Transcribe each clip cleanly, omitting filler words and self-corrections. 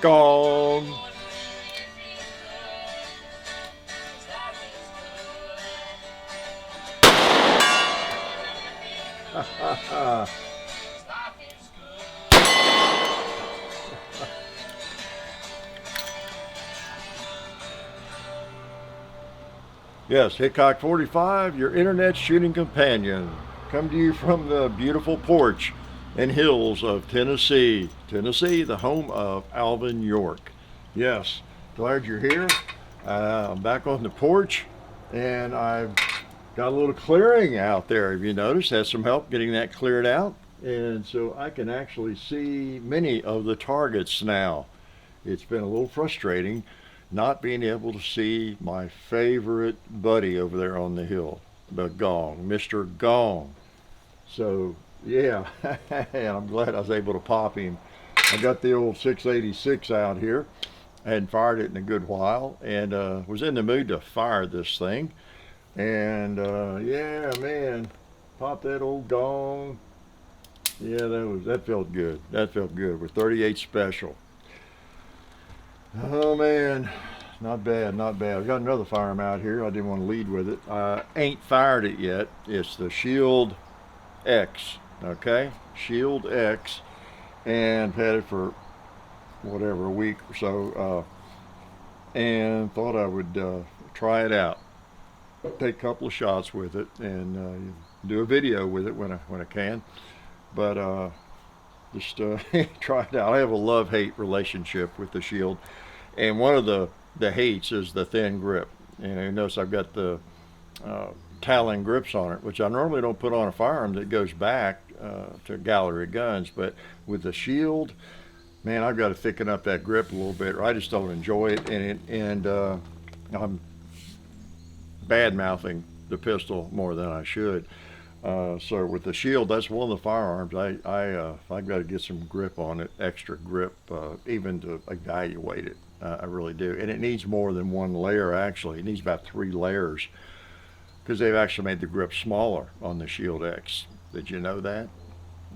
Gong. Yes, Hickok 45, your internet shooting companion. Come to you from the beautiful porch and hills of Tennessee. Tennessee, the home of Alvin York. Yes, glad you're here. I'm back on the porch, and I've got a little clearing out there. Have you noticed? Had some help getting that cleared out. And so I can actually see many of the targets now. It's been a little frustrating not being able to see my favorite buddy over there on the hill, the Gong, Mr. Gong. So yeah, I'm glad I was able to pop him. I got the old 686 out here. I hadn't fired it in a good while, and was in the mood to fire this thing. And yeah, man, pop that old Gong. Yeah, that felt good. That felt good with 38 special. Oh man, not bad, not bad. I got another firearm out here. I didn't want to lead with it. I ain't fired it yet. It's the Shield X. Okay, Shield X, and had it for whatever, a week or so, and thought I would try it out. Take a couple of shots with it and do a video with it when I can. But just try it out. I have a love-hate relationship with the Shield, and one of the hates is the thin grip. And you notice I've got the Talon grips on it, which I normally don't put on a firearm that goes back to gallery guns. But with the Shield, man, I've got to thicken up that grip a little bit, or I just don't enjoy it. And I'm bad-mouthing the pistol more than I should. So with the Shield, that's one of the firearms I've got to get some grip on it, extra grip, even to evaluate it. I really do, and it needs more than one layer. Actually, it needs about 3 layers because they've actually made the grip smaller on the Shield X. Did you know that?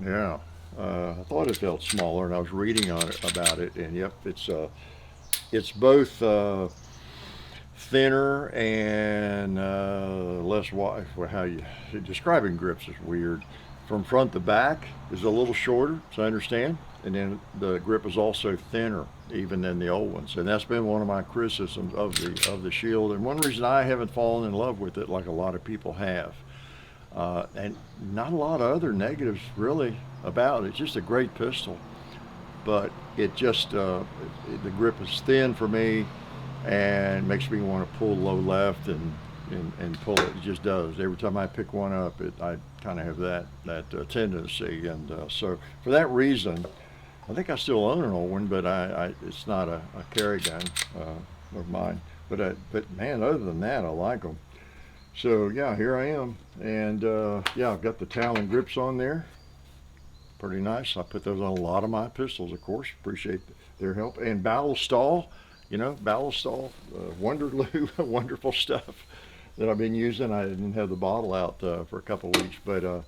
Yeah, I thought it felt smaller, and I was reading on it about it, and yep, it's both thinner and less wide. Well, how you describing grips is weird. From front to back is a little shorter, so I understand, and then the grip is also thinner even than the old ones, and that's been one of my criticisms of the Shield, and one reason I haven't fallen in love with it like a lot of people have. And not a lot of other negatives really about it. It's just a great pistol, but it just the grip is thin for me and makes me want to pull low left and pull it. It just does. Every time I pick one up, I kind of have that tendency, and so for that reason, I think I still own an old one, but it's not a carry gun of mine. But man, other than that, I like them. So yeah, here I am, and yeah, I've got the Talon grips on there. Pretty nice. I put those on a lot of my pistols, of course. Appreciate their help. And Ballistol, you know, Ballistol, Wonderloo, wonderful stuff that I've been using. I didn't have the bottle out for a couple of weeks, but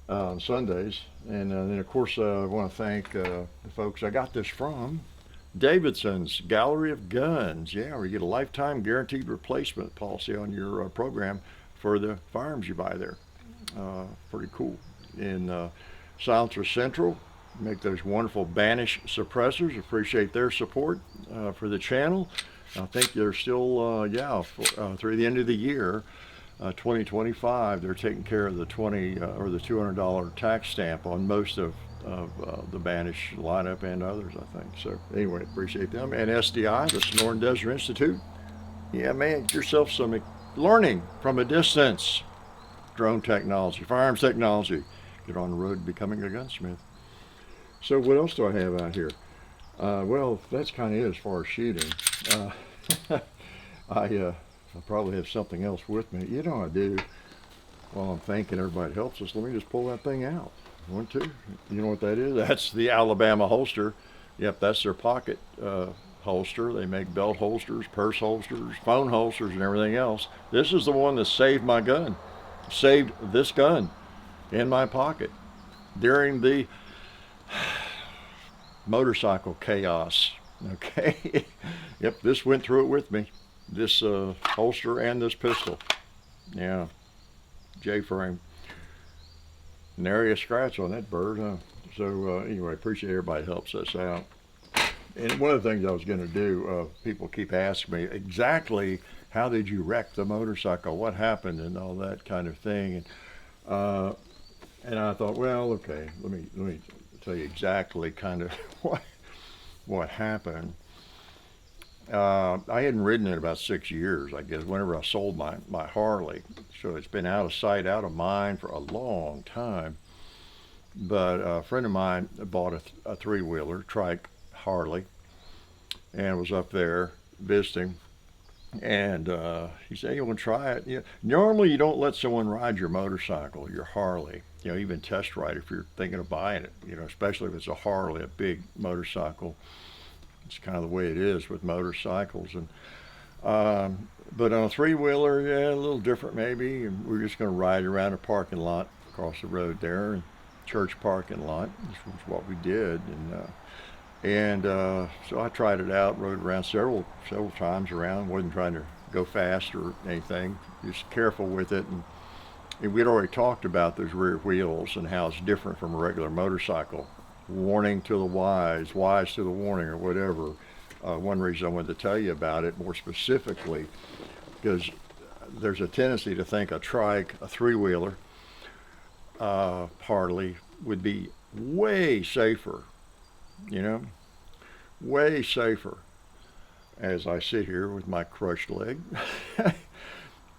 on Sundays. And then of course I want to thank the folks I got this from. Davidson's Gallery of Guns. Yeah, where you get a lifetime guaranteed replacement policy on your program for the firearms you buy there. Pretty cool. In Silencer Central, make those wonderful Banish suppressors. Appreciate their support for the channel. I think they're still, through the end of the year, 2025, they're taking care of the or the $200 tax stamp on most of the Banish lineup and others, I think. So anyway, appreciate them. And SDI, the SONORAN Desert Institute. Yeah, man, get yourself some learning from a distance. Drone technology, firearms technology. Get on the road to becoming a gunsmith. So what else do I have out here? Well, that's kind of it as far as shooting. I probably have something else with me. You know I do. While I'm thanking everybody that helps us, let me just pull that thing out. 1, 2. You know what that is? That's the Alabama holster. Yep, that's their pocket holster. They make belt holsters, purse holsters, phone holsters, and everything else. This is the one that saved my gun, saved this gun in my pocket during the motorcycle chaos. Okay. Yep, this went through it with me. This holster and this pistol. Yeah, J-frame. Nary a scratch on that bird, huh? So anyway, appreciate everybody helps us out. And one of the things I was going to do, people keep asking me, exactly how did you wreck the motorcycle? What happened and all that kind of thing. And I thought, well, okay, let me tell you exactly kind of what happened. I hadn't ridden in about 6 years, I guess, whenever I sold my Harley. So it's been out of sight, out of mind for a long time. But a friend of mine bought a three-wheeler, trike Harley, and was up there visiting. And he said, "Hey, you want to try it?" You know, normally you don't let someone ride your motorcycle, your Harley, even test ride if you're thinking of buying it, especially if it's a Harley, a big motorcycle. It's kind of the way it is with motorcycles. And but on a three-wheeler, yeah, a little different maybe. And we're just going to ride around a parking lot across the road there, and church parking lot. This was what we did. And so I tried it out, rode around several times around. Wasn't trying to go fast or anything. Just careful with it. And we'd already talked about those rear wheels and how it's different from a regular motorcycle. Warning to the wise to the warning, or whatever. One reason I wanted to tell you about it more specifically, because there's a tendency to think a trike, a three-wheeler, Harley would be way safer, way safer, as I sit here with my crushed leg.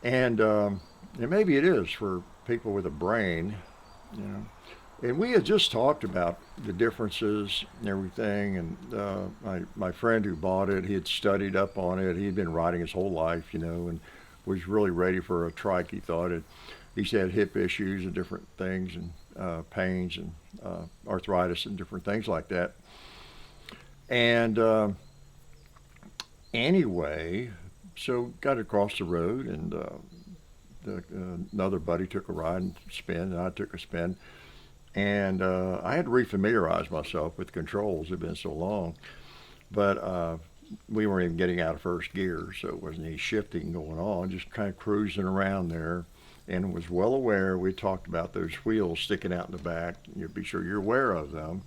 And maybe it is for people with a brain, And we had just talked about the differences and everything, and my friend who bought it, he had studied up on it. He'd been riding his whole life, and was really ready for a trike, he thought. He's had hip issues and different things, and pains and arthritis and different things like that. And anyway, so got across the road, and another buddy took a ride and spin, and I took a spin. And I had to refamiliarize myself with controls. It had been so long. But we weren't even getting out of first gear, so it wasn't any shifting going on, just kind of cruising around there. And was well aware, we talked about those wheels sticking out in the back. You'd be sure you're aware of them.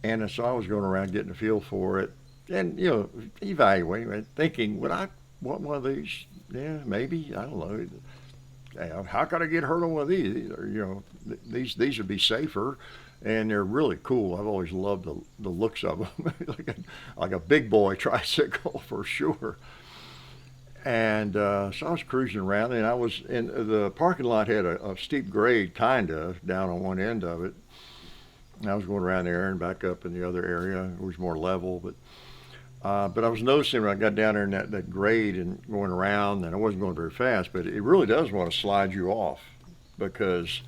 And so I was going around getting a feel for it and, evaluating, thinking, would I want one of these? Yeah, maybe, I don't know. How could I get hurt on one of these? These would be safer, and they're really cool. I've always loved the looks of them, like a big boy tricycle for sure. And so I was cruising around, and I was in the parking lot had a steep grade kinda down on one end of it. And I was going around there and back up in the other area. It was more level, but I was noticing when I got down there in that grade and going around, and I wasn't going very fast, but it really does want to slide you off, because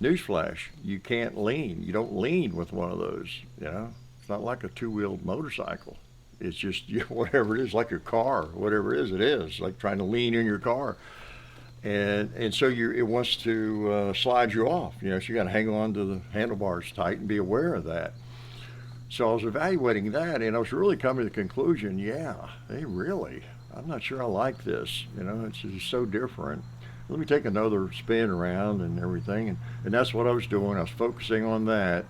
newsflash, you can't lean. You don't lean with one of those, It's not like a two-wheeled motorcycle. It's just whatever it is, like your car, whatever it is like trying to lean in your car. And so it wants to slide you off, so you got to hang on to the handlebars tight and be aware of that. So I was evaluating that, and I was really coming to the conclusion, I'm not sure I like this. It's just so different. Let me take another spin around and everything. And that's what I was doing. I was focusing on that,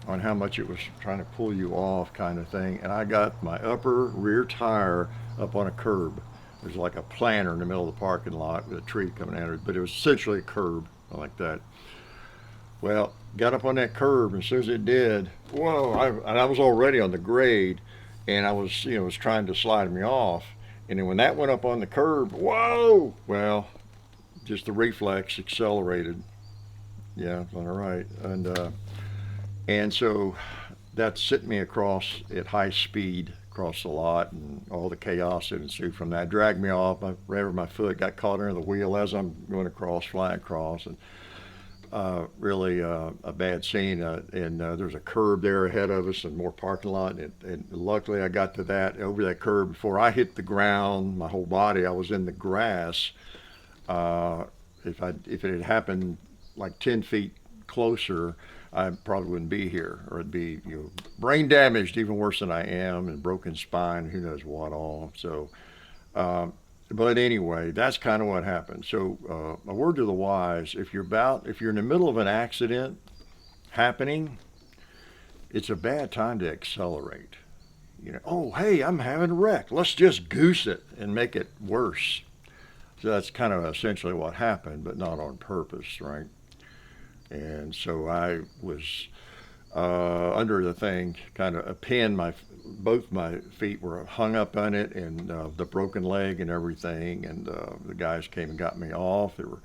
on how much it was trying to pull you off kind of thing. And I got my upper rear tire up on a curb. There's like a planter in the middle of the parking lot with a tree coming at it, but it was essentially a curb like that. Well, got up on that curb, and as soon as it did, whoa, I was already on the grade, and I was, was trying to slide me off. And then when that went up on the curb, whoa, well, just the reflex accelerated. Yeah, all right. And so that sent me across at high speed across the lot, and all the chaos that ensued from that dragged me off. My foot got caught under the wheel as I'm going across, flying across, and really a bad scene, and there's a curb there ahead of us and more parking lot. And luckily, I got to that over that curb before I hit the ground. My whole body, I was in the grass. Uh, if it had happened like 10 feet closer, I probably wouldn't be here, or it'd be brain damaged, even worse than I am, and broken spine, who knows what all. So. Um, but anyway, that's kind of what happened. So, a word to the wise: if you're in the middle of an accident happening, it's a bad time to accelerate. Oh, hey, I'm having a wreck. Let's just goose it and make it worse. So that's kind of essentially what happened, but not on purpose, right? And so I was under the thing, kind of a pin. Both my feet were hung up on it, and the broken leg and everything. And the guys came and got me off. There were,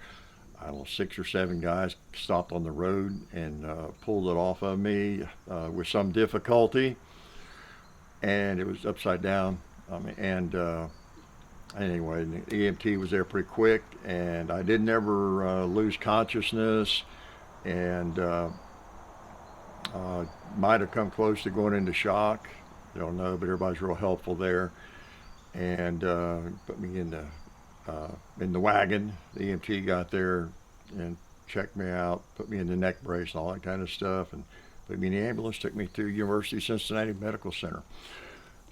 I don't know, 6 or 7 guys stopped on the road and pulled it off of me with some difficulty, and it was upside down. And anyway, the EMT was there pretty quick, and I didn't ever lose consciousness, and might have come close to going into shock. I don't know, but everybody's real helpful there, and put me in the wagon. The EMT got there and checked me out, put me in the neck brace and all that kind of stuff, and put me in the ambulance, took me to University of Cincinnati Medical Center.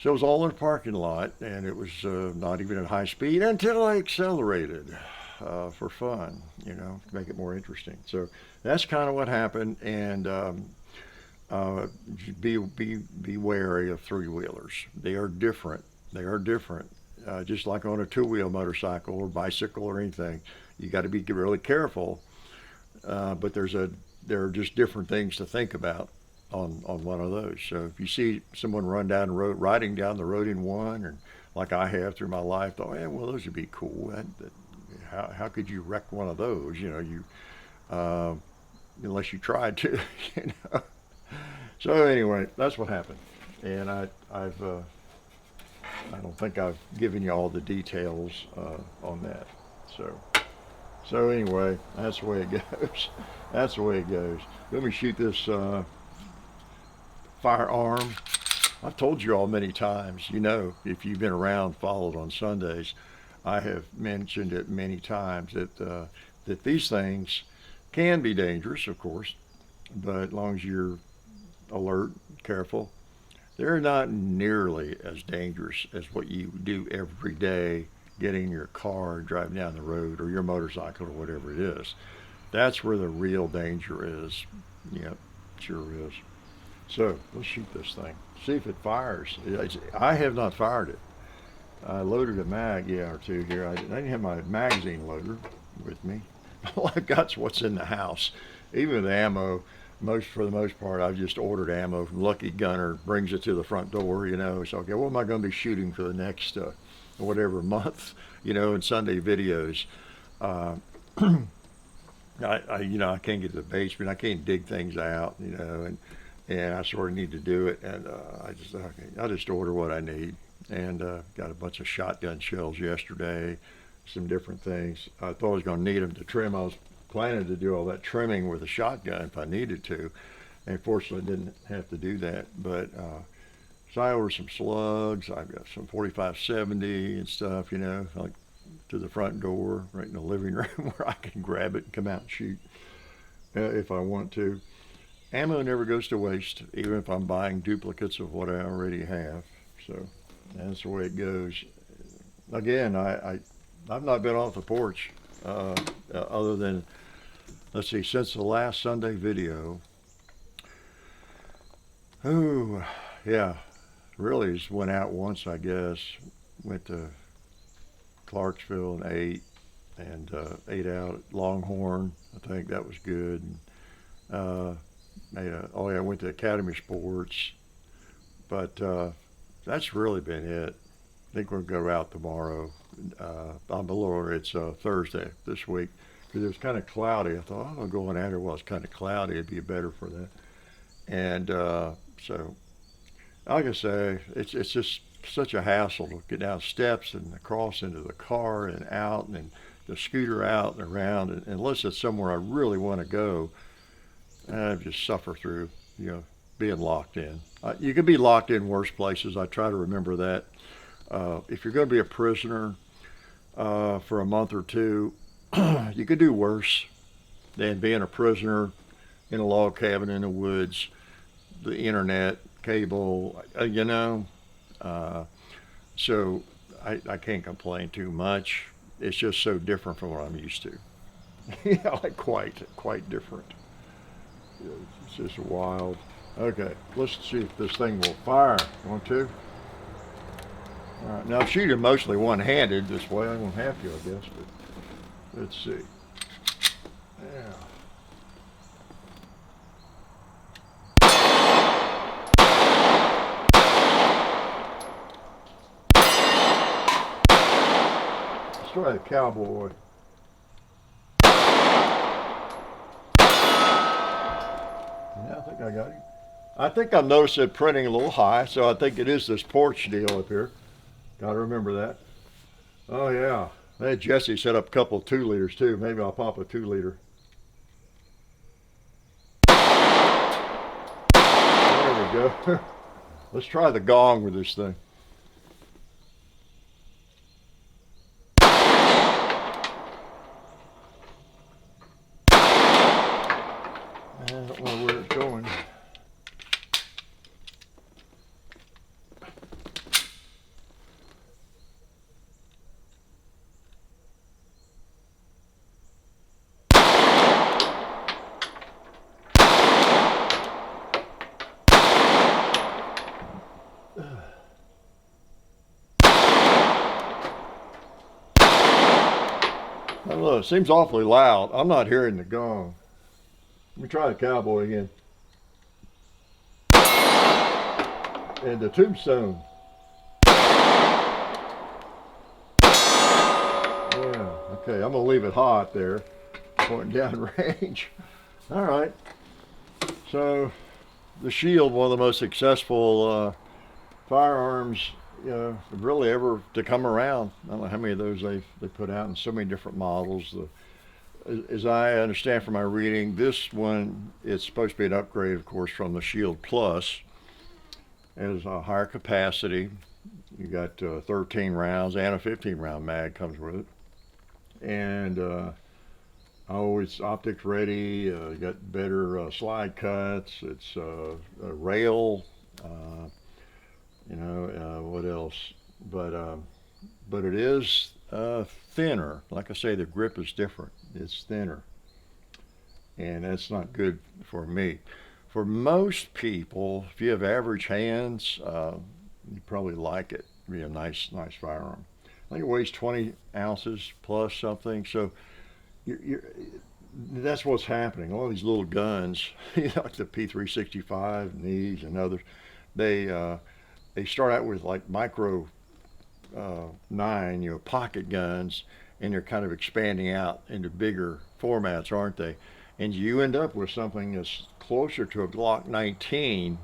So it was all in a parking lot, and it was not even at high speed until I accelerated for fun, to make it more interesting. So that's kind of what happened, and be wary of three-wheelers. They are different. They are different. Just like on a two-wheel motorcycle or bicycle or anything, you got to be really careful. But there are just different things to think about on one of those. So if you see someone riding down the road in one, or like I have through my life, thought, yeah, well, those would be cool. How could you wreck one of those? Unless you tried to, So anyway, that's what happened, and I don't think I've given you all the details on that. So anyway, that's the way it goes. That's the way it goes. Let me shoot this firearm. I've told you all many times. If you've been around, followed on Sundays, I have mentioned it many times that these things can be dangerous, of course, but as long as you're alert, careful, they're not nearly as dangerous as what you do every day, getting in your car, driving down the road, or your motorcycle, or whatever it is. That's where the real danger is. Yep, sure is. So let's shoot this thing. See if it fires. I have not fired it. I loaded a mag, or two here. I didn't have my magazine loader with me. All I've got's what's in the house. Even the ammo, for the most part, I've just ordered ammo from Lucky Gunner, brings it to the front door, So, okay, what am I going to be shooting for the next whatever month, in Sunday videos? I can't get to the basement. I can't dig things out, and I sort of need to do it. And I'll just order what I need. And got a bunch of shotgun shells yesterday, some different things. I thought I was going to need them to trim. I was planning to do all that trimming with a shotgun if I needed to, and fortunately didn't have to do that. But so I ordered some slugs. I've got some 45-70 and stuff, like to the front door, right in the living room where I can grab it and come out and shoot if I want to. Ammo never goes to waste, even if I'm buying duplicates of what I already have. So that's the way it goes. Again, I've not been off the porch other than, let's see, since the last Sunday video. Oh, yeah, really just went out once, I guess. Went to Clarksville and ate out at Longhorn. I think that was good. I went to Academy Sports, but that's really been it. I think we're going to go out tomorrow. It's Thursday this week, because it was kind of cloudy. I thought, I'll go on out here while it's kind of cloudy. It'd be better for that. And so, like I say, it's just such a hassle to get down steps and across into the car and out, and to scooter out and around, unless it's somewhere I really want to go, I just suffer through, being locked in. You can be locked in worse places. I try to remember that. If you're going to be a prisoner for a month or two, you could do worse than being a prisoner in a log cabin in the woods, the internet, cable, So I can't complain too much. It's just so different from what I'm used to. Like quite different. It's just wild. Okay, let's see if this thing will fire. Want to? All right, now I'm shooting mostly one-handed this way. I won't have to, I guess, but let's see. Yeah. Let's try the cowboy. Yeah, I think I got him. I think I've noticed it printing a little high, so I think it is this porch deal up here. Got to remember that. Oh yeah. Hey, Jesse set up a couple of 2 liters too. Maybe I'll pop a 2 liter. There we go. Let's try the gong with this thing. I don't know where it's going. I don't know, it seems awfully loud. I'm not hearing the gong. Let me try the cowboy again. And the tombstone. Yeah, okay, I'm gonna leave it hot there, pointing down range. All right, so the Shield, one of the most successful firearms really ever to come around. I don't know how many of those they put out in so many different models. As I understand from my reading, this one, it's supposed to be an upgrade, of course, from the Shield Plus. It has a higher capacity. You got 13 rounds and a 15 round mag comes with it. And it's optics ready. You got better slide cuts. It's a rail. What else? But it is thinner. Like I say, the grip is different. It's thinner, and that's not good for me. For most people, if you have average hands, you probably like it. It'd be a nice firearm. I think it weighs 20 ounces plus something. So that's what's happening. All these little guns, like the P365 and these and others, they start out with like micro 9, pocket guns, and they're kind of expanding out into bigger formats, aren't they? And you end up with something that's closer to a Glock 19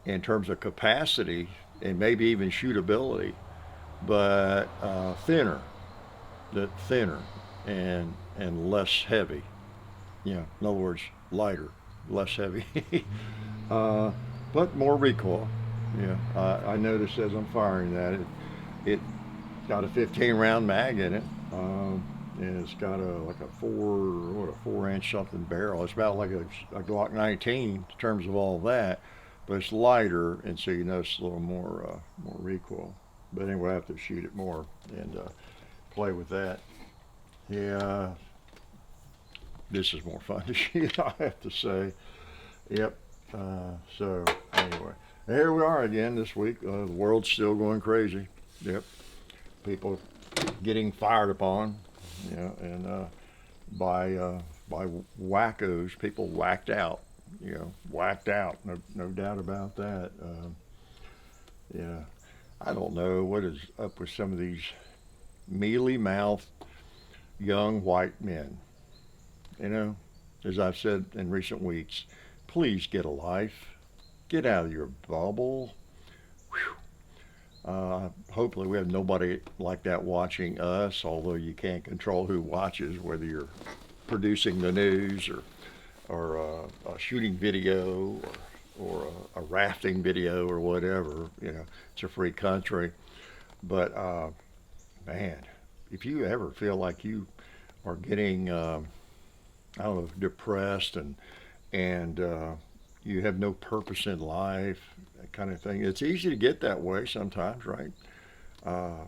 in terms of capacity and maybe even shootability, but thinner and less heavy. In other words, lighter, less heavy, but more recoil. I noticed as I'm firing that it got a 15 round mag in it, and it's got a 4-inch something barrel. It's about like a Glock 19 in terms of all that, but it's lighter, and so you notice a little more recoil. But anyway, I have to shoot it more and play with that. Yeah, this is more fun to shoot, I have to say. Yep. So anyway, here we are again this week. The world's still going crazy. Yep. People getting fired upon, and by wackos, people whacked out. No doubt about that. I don't know what is up with some of these mealy-mouthed young white men. As I've said in recent weeks, please get a life. Get out of your bubble. Whew. Hopefully we have nobody like that watching us, although you can't control who watches, whether you're producing the news or a shooting video or a rafting video or whatever. You know, it's a free country. But man, if you ever feel like you are getting, I don't know, depressed and you have no purpose in life, that kind of thing. It's easy to get that way sometimes, right? Uh,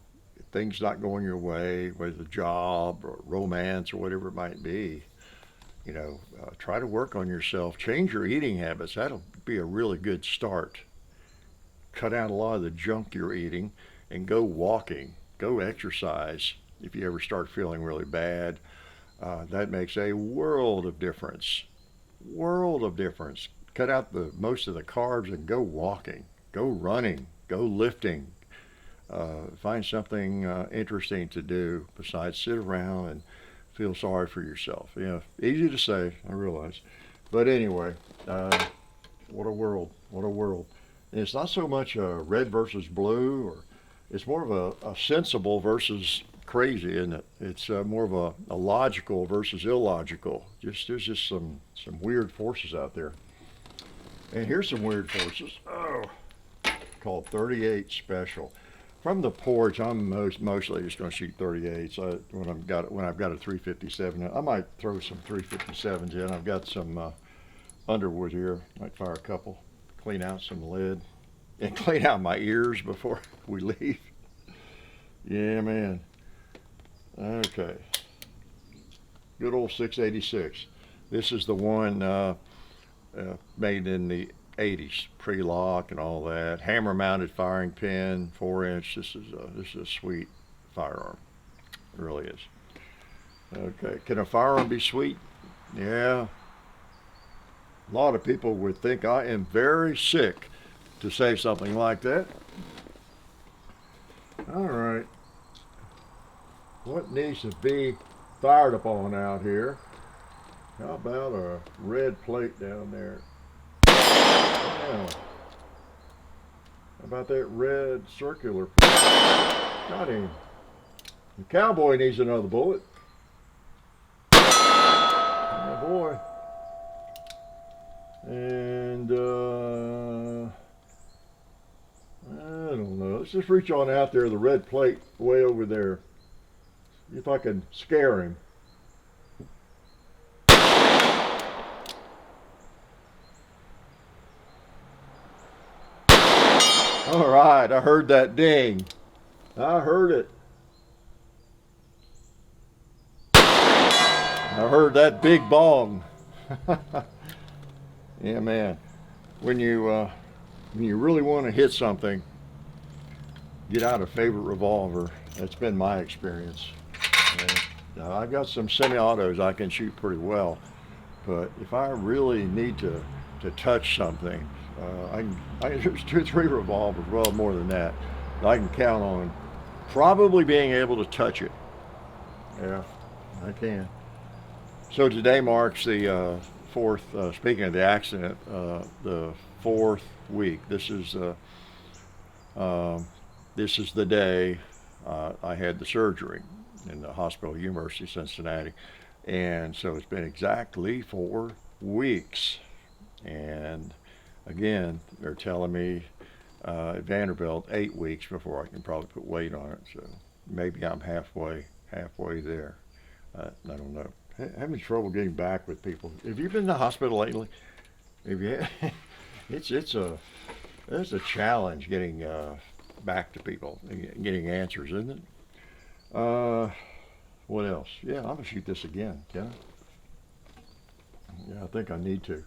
Things not going your way, whether it's a job or romance or whatever it might be. Try to work on yourself, change your eating habits. That'll be a really good start. Cut out a lot of the junk you're eating and go walking, go exercise. If you ever start feeling really bad, that makes a world of difference. World of difference. Cut out the most of the carbs and go walking, go running, go lifting. Find something interesting to do besides sit around and feel sorry for yourself. Easy to say, I realize. But anyway, what a world. What a world. And it's not so much a red versus blue, or it's more of a sensible versus crazy, isn't it? It's more of a logical versus illogical. There's just some weird forces out there. And here's some weird forces. Oh, called 38 Special. From the porch, I'm mostly just going to shoot 38s. When I've got a 357, I might throw some 357s in. I've got some underwood here. Might fire a couple, clean out some lead, and clean out my ears before we leave. Yeah, man. Okay. Good old 686. This is the one made in the 80s, pre-lock and all that. Hammer-mounted firing pin, 4-inch. This is a sweet firearm. It really is. Okay, can a firearm be sweet? Yeah. A lot of people would think I am very sick to say something like that. All right. What needs to be fired upon out here? How about a red plate down there? Yeah. How about that red circular plate? Got him. The cowboy needs another bullet. Oh boy. And I don't know. Let's just reach on out there. The red plate way over there. See if I can scare him. All right, I heard that ding. I heard it. I heard that big bong. Yeah, man. When you really want to hit something, get out a favorite revolver. That's been my experience. Now, I've got some semi-autos I can shoot pretty well, but if I really need to touch something, there's 2 or 3 revolvers, well, more than that I can count on probably being able to touch it. Yeah, I can. So today marks the 4th, speaking of the accident, the 4th week. This is the day I had the surgery in the hospital, University of Cincinnati. And so it's been exactly 4 weeks. And again, they're telling me at Vanderbilt 8 weeks before I can probably put weight on it. So maybe I'm halfway there. I don't know. Having trouble getting back with people. Have you been to the hospital lately? Have you? It's a challenge getting back to people, getting answers, isn't it? What else? Yeah, I'm gonna shoot this again. Can I? Yeah, I think I need to.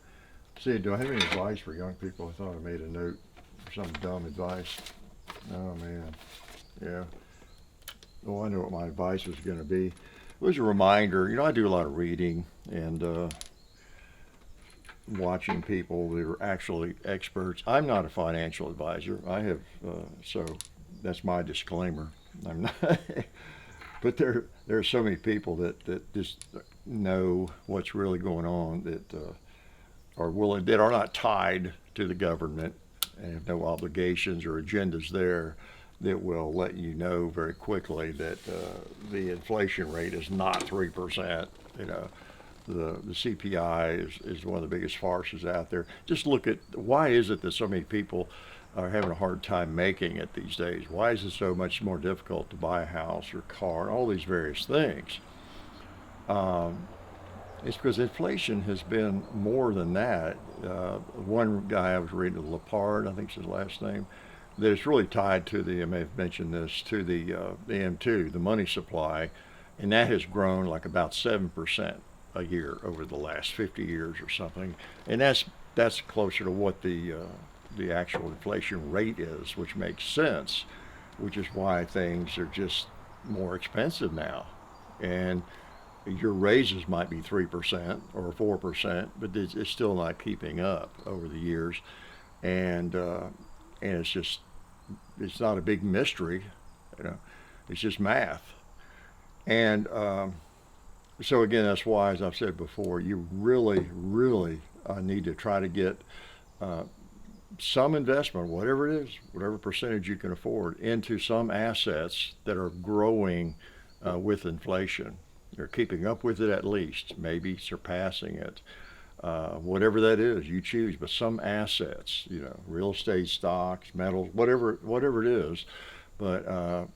See, do I have any advice for young people? I thought I made a note for some dumb advice. Oh man, yeah. Oh, I know what my advice was going to be. It was a reminder. I do a lot of reading and watching people that are actually experts. I'm not a financial advisor. I have, so that's my disclaimer. I'm not. But there are so many people that just know what's really going on, that are willing, that are not tied to the government and have no obligations or agendas there, that will let you know very quickly that the inflation rate is not 3%. You know, the CPI is one of the biggest farces out there. Just look at why is it that so many people are having a hard time making it these days? Why is it so much more difficult to buy a house or car and all these various things? It's because inflation has been more than that. One guy I was reading, Lepard, I think is his last name, that it's really tied to I may have mentioned this, to the M2, the money supply, and that has grown like about 7% a year over the last 50 years or something, and that's closer to what the actual inflation rate is, which makes sense, which is why things are just more expensive now, and your raises might be 3% or 4%, but it's still not keeping up over the years, and it's not a big mystery, you know, it's just math, and so again, that's why, as I've said before, you really, really need to try to get some investment, whatever it is, whatever percentage you can afford, into some assets that are growing with inflation. They're keeping up with it at least, maybe surpassing it. Whatever that is, you choose, but some assets, you know, real estate, stocks, metals, whatever it is, but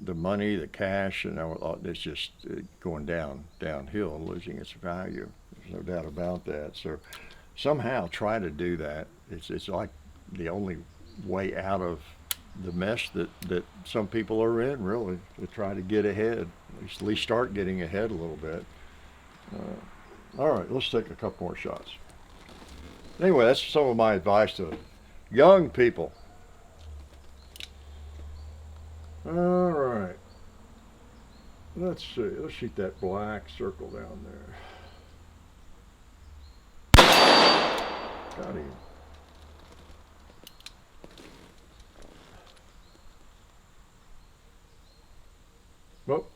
the money, the cash, and it's just going downhill and losing its value. There's no doubt about that. So somehow try to do that. It's like the only way out of the mess that some people are in, really, to try to get ahead, at least start getting ahead a little bit. All right, let's take a couple more shots. Anyway, that's some of my advice to young people. All right, let's see. Let's shoot that black circle down there. Got him. Well,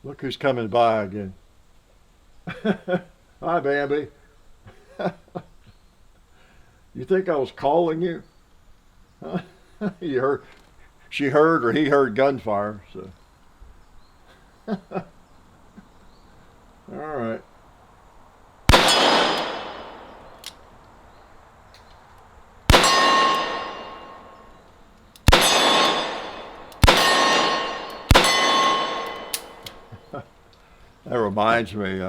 look who's coming by again. Hi, Bambi. You think I was calling you? Huh? You heard, she heard, or he heard gunfire. So, all right. That reminds me,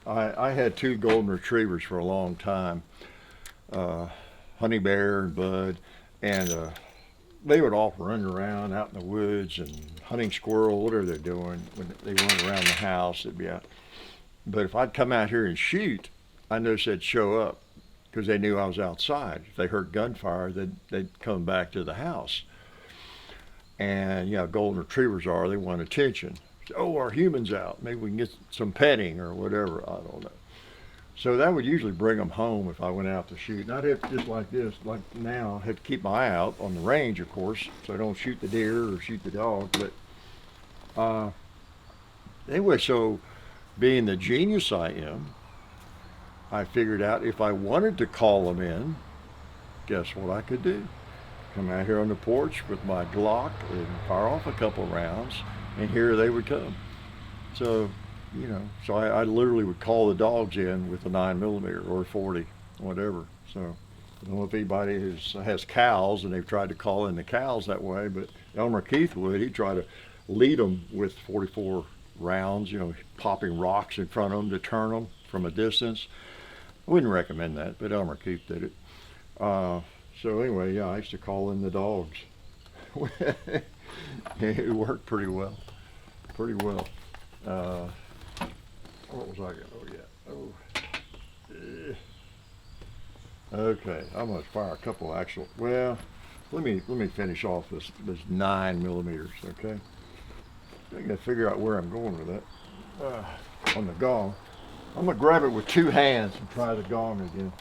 I had two golden retrievers for a long time, Honey Bear and Bud, and they would all run around out in the woods and hunting squirrel, whatever they're doing. When they run around the house, it'd be out. But if I'd come out here and shoot, I noticed they'd show up because they knew I was outside. If they heard gunfire, they'd come back to the house. And you know, golden retrievers they want attention. Oh, our human's out. Maybe we can get some petting or whatever. I don't know. So that would usually bring them home if I went out to shoot. And I'd have to, just like this, like now, I have to keep my eye out on the range, of course, so I don't shoot the deer or shoot the dog. But anyway, so being the genius I am, I figured out if I wanted to call them in, guess what I could do? Come out here on the porch with my Glock and fire off a couple rounds, and here they would come. So, you know, so I literally would call the dogs in with a 9mm or 40, whatever. So I don't know if anybody has cows and they've tried to call in the cows that way, but Elmer Keith would. He'd try to lead them with 44 rounds, you know, popping rocks in front of them to turn them from a distance. I wouldn't recommend that, but Elmer Keith did it. So anyway, yeah, I used to call in the dogs. It worked pretty well. Pretty well. What was I going? Okay, I'm going to fire a couple actual. Well, let me finish off this 9mm. Okay, I got to figure out where I'm going with that. On the gong, I'm going to grab it with two hands and try the gong again.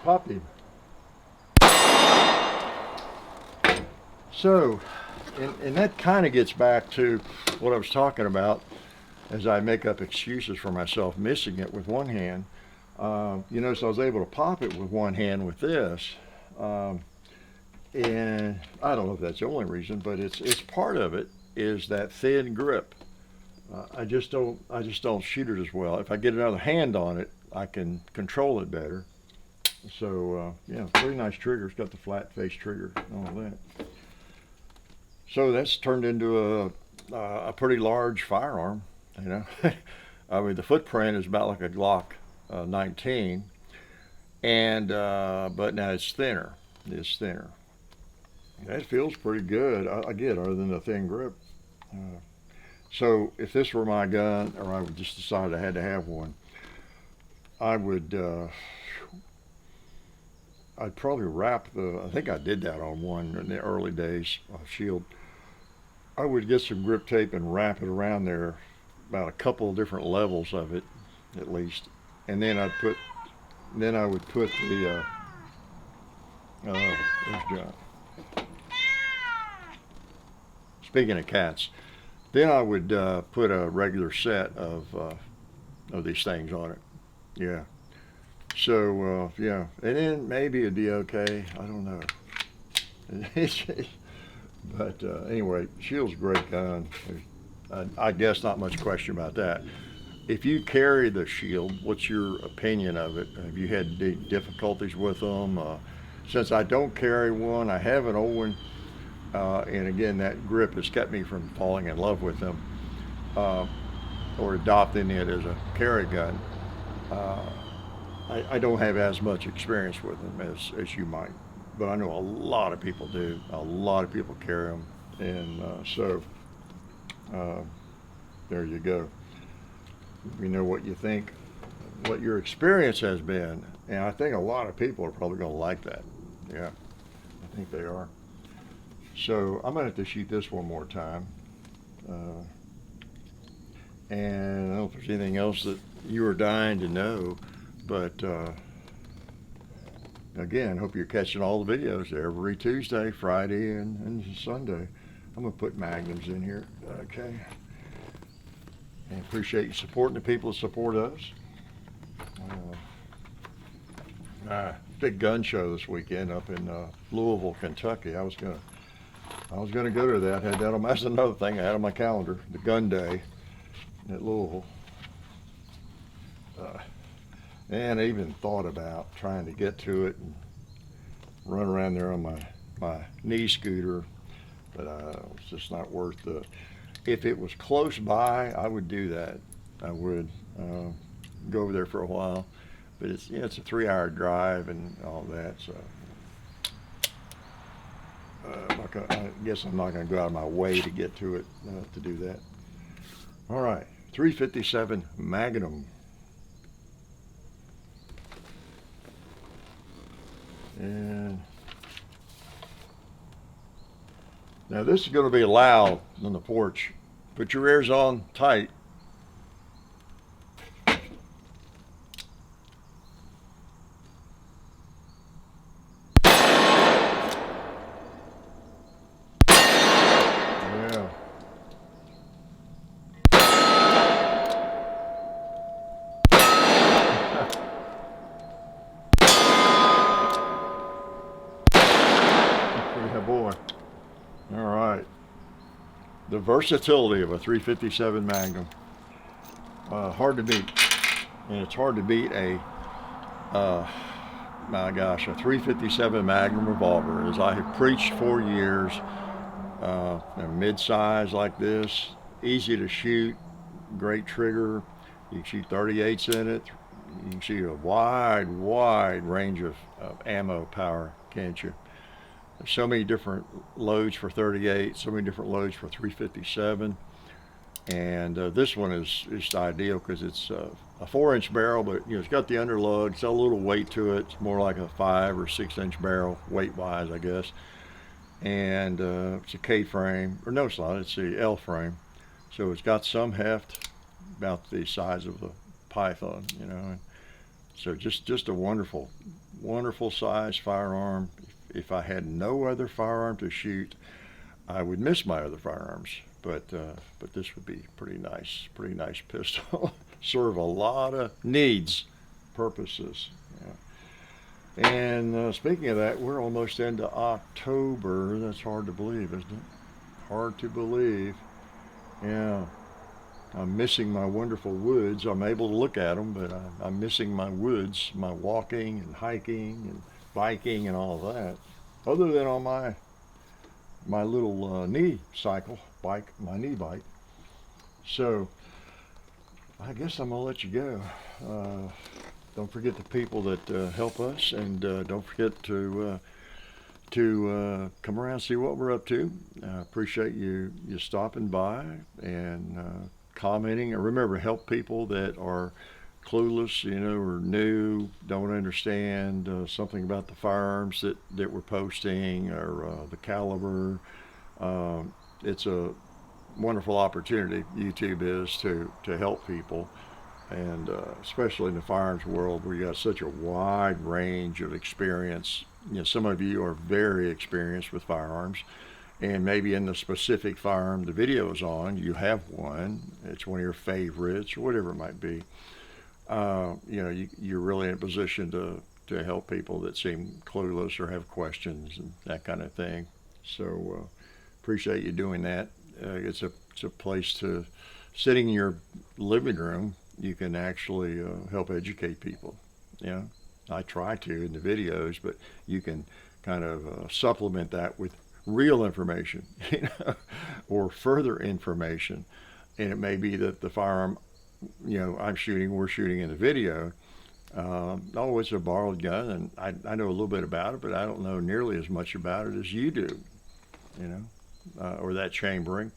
popped him. So, and that kind of gets back to what I was talking about as I make up excuses for myself missing it with one hand. You know, so I was able to pop it with one hand with this. And I don't know if that's the only reason, but it's part of it is that thin grip. I just don't shoot it as well. If I get another hand on it, I can control it better. So yeah, pretty nice trigger. It's got the flat face trigger and all that. So that's turned into a pretty large firearm. You know, I mean the footprint is about like a Glock 19, and but now it's thinner. It's thinner. That feels pretty good. I get other than the thin grip. So if this were my gun, or I would just decide I had to have one, I would. I'd probably wrap I think I did that on one in the early days of Shield. I would get some grip tape and wrap it around there, about a couple of different levels of it, at least, and then I would put the. There's John. Speaking of cats, then I would put a regular set of these things on it. Yeah. So yeah, and then maybe it'd be okay. I don't know. But anyway, Shield's a great gun. I guess not much question about that. If you carry the Shield, what's your opinion of it? Have you had difficulties with them? Since I don't carry one, I have an old one, and again, that grip has kept me from falling in love with them or adopting it as a carry gun. I don't have as much experience with them as you might, but I know a lot of people do. A lot of people carry them, and so there you go. You know what you think, what your experience has been, and I think a lot of people are probably going to like that. Yeah, I think they are. So I'm going to have to shoot this one more time. And I don't know if there's anything else that you are dying to know, but again, hope you're catching all the videos every Tuesday, Friday, and Sunday. I'm going to put Magnums in here. Okay. And appreciate you supporting the people that support us. Big gun show this weekend up in Louisville, Kentucky. I was gonna go to that. Had that on. That's another thing I had on my calendar. The gun day at Louisville. And I even thought about trying to get to it and run around there on my knee scooter, but it's just not worth the. If it was close by, I would do that. I would go over there for a while, but it's it's a 3-hour drive and all that. So I guess I'm not going to go out of my way to get to it to do that. All right, 357 Magnum. And now this is going to be loud on the porch. Put your ears on tight. Yeah. Yeah, boy. All right. The versatility of a 357 Magnum. Hard to beat. And it's hard to beat my gosh, a 357 Magnum revolver. As I have preached for years, a mid-size like this, easy to shoot, great trigger. You can shoot 38s in it. You can shoot a wide range of ammo power, can't you? There's so many different loads for 38, so many different loads for 357, and this one is just ideal because it's a 4-inch barrel, but it's got the underlug. It's got a little weight to it. It's more like a 5 or 6-inch barrel weight-wise, I guess. And it's a K frame, or no, it's not. It's the L frame, so it's got some heft, about the size of the Python, and So just a wonderful size firearm. If I had no other firearm to shoot, I would miss my other firearms. But this would be pretty nice pistol. Serve a lot of needs, purposes. Yeah. And speaking of that, we're almost into October. That's hard to believe, isn't it? Hard to believe. Yeah. I'm missing my wonderful woods. I'm able to look at them, but I'm missing my woods, my walking and hiking and biking and all of that. Other than on my little knee cycle bike, my knee bike. So I guess I'm gonna let you go. Don't forget the people that help us, and don't forget to come around and see what we're up to. Appreciate you stopping by and commenting. And remember, help people that are clueless, or new, don't understand something about the firearms that we're posting, or the caliber. It's a wonderful opportunity, YouTube is, to help people, and especially in the firearms world where you got such a wide range of experience. Some of you are very experienced with firearms, and maybe in the specific firearm the video is on, you have one, it's one of your favorites, or whatever it might be. You're really in a position to help people that seem clueless or have questions and that kind of thing. So appreciate you doing that. It's a place to, sitting in your living room, you can actually help educate people. I try to in the videos, but you can kind of supplement that with real information, or further information. And it may be that the firearm, we're shooting in the video. It's a borrowed gun, and I know a little bit about it, but I don't know nearly as much about it as you do, or that chambering.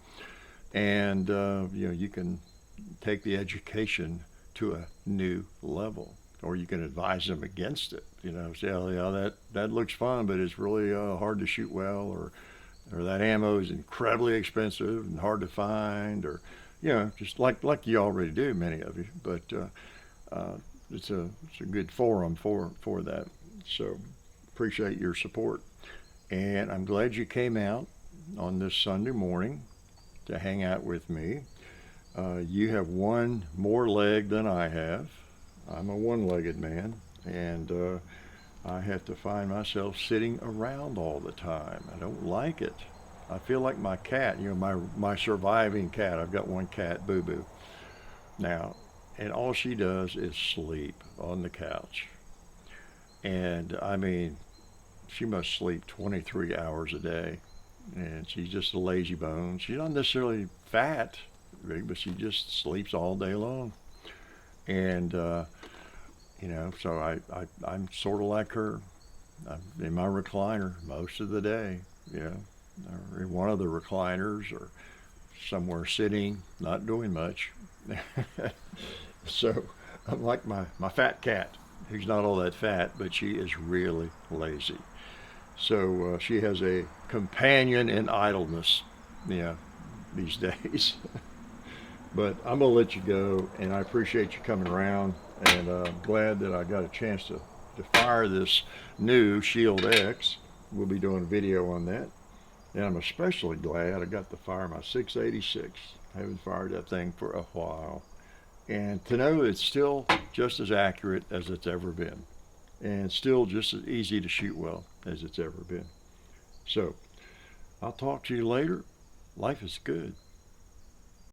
And, you can take the education to a new level, or you can advise them against it. Say, oh, yeah, that looks fun, but it's really hard to shoot well, or that ammo is incredibly expensive and hard to find, or just like you already do, many of you. But it's a good forum for that. So appreciate your support, and I'm glad you came out on this Sunday morning to hang out with me. You have one more leg than I have. I'm a one-legged man, and I have to find myself sitting around all the time. I don't like it. I feel like my cat, my surviving cat. I've got one cat, Boo Boo. Now, and all she does is sleep on the couch. And I mean, she must sleep 23 hours a day. And she's just a lazy bone. She's not necessarily fat, but she just sleeps all day long. And so I'm sort of like her. I'm in my recliner most of the day, or in one of the recliners, or somewhere sitting, not doing much. So I'm like my fat cat, who's not all that fat, but she is really lazy. So she has a companion in idleness, these days. But I'm going to let you go, and I appreciate you coming around, and I'm glad that I got a chance to fire this new Shield X. We'll be doing a video on that. And I'm especially glad I got to fire my 686. I haven't fired that thing for a while. And to know it's still just as accurate as it's ever been, and still just as easy to shoot well as it's ever been. So I'll talk to you later. Life is good.